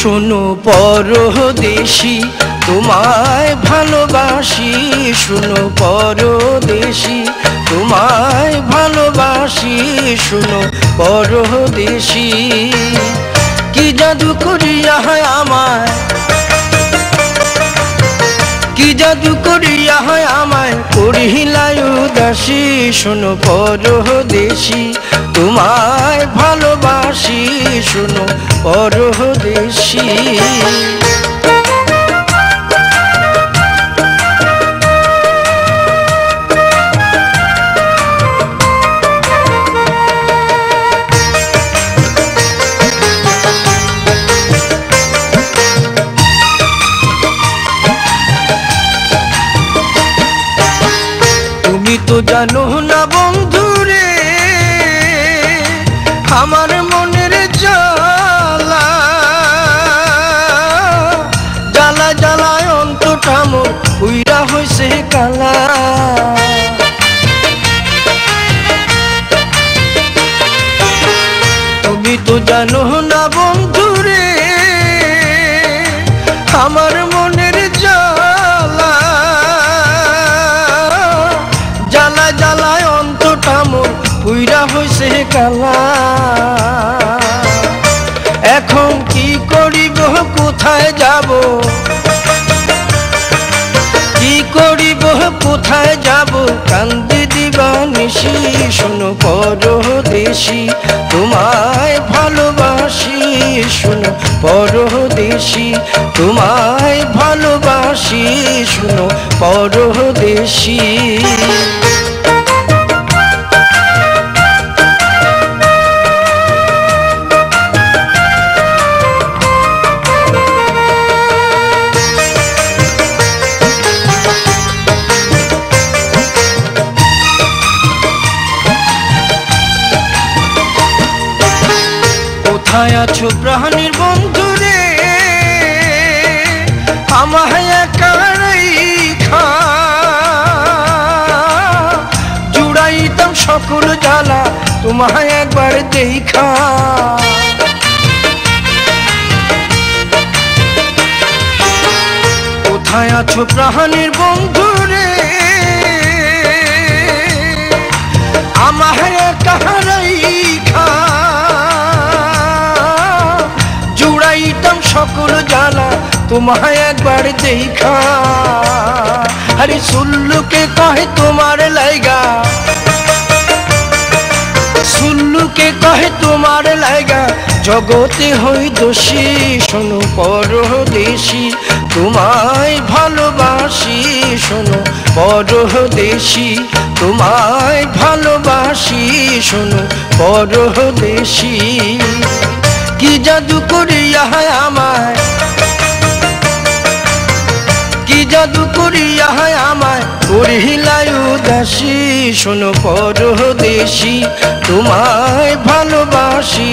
শোনো পরদেশী তোমায় ভালোবাসি, শোনো পরদেশী তোমায় ভালোবাসি, শোনো পরদেশী। কি জাদু করিয়া হয় আমায়, কি জাদু করিয়া হয় আমায় করিলাই উদাসী, শোনো পরদেশী তোমায় ভালোবাসি, শোনো পরদেশী। তুমি তো জানো না বন্ধুরে আমার মনের জ্বালা, জ্বালা জ্বালায় অন্তটা মোর পুইরা হইছে কালা। তুমি তো জানো না বন্ধুরে আমার মনের জ্বালা, জ্বালা জ্বালায় অন্তটা মোর পুইরা হইছে কালা। এখন কি করিব কোথায় যাব, কি করিব কোথায় যাব কান্দি দিবানিশি, শোনো পরদেশী তোমায় ভালোবাসি, শোনো পরদেশী তোমায় ভালোবাসি, শোনো পরদেশী। কোথায় আছো প্রাণীর বন্ধুরে আমায় একা রাইখা, জুড়াইতাম সকল জ্বালা তোমায় একবার দেখা। কোথায় আছো প্রাণীর বন্ধুরে আমায় একা রাইখা, জুড়াইতাম সকল জ্বালা তোমায় একবার দেখা। আরে সুল্লুকে কহে তোমার লাইগা, সুল্লুকে কহে তোমার লাইগা জগতে হই দোষী, শোনো পরদেশী তোমায় ভালোবাসি, শোনো পরদেশী তোমায় ভালোবাসি, শোনো পরদেশী। কি জাদু করিয়া হয় আমায়, কি জাদু করিয়া হয় আমায় করিলাই উদাসী, শোনো পরদেশী তোমায় ভালোবাসি,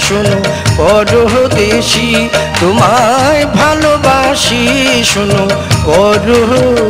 শোনো পরদেশী তোমায় ভালোবাসি, শোনো পরদেশী।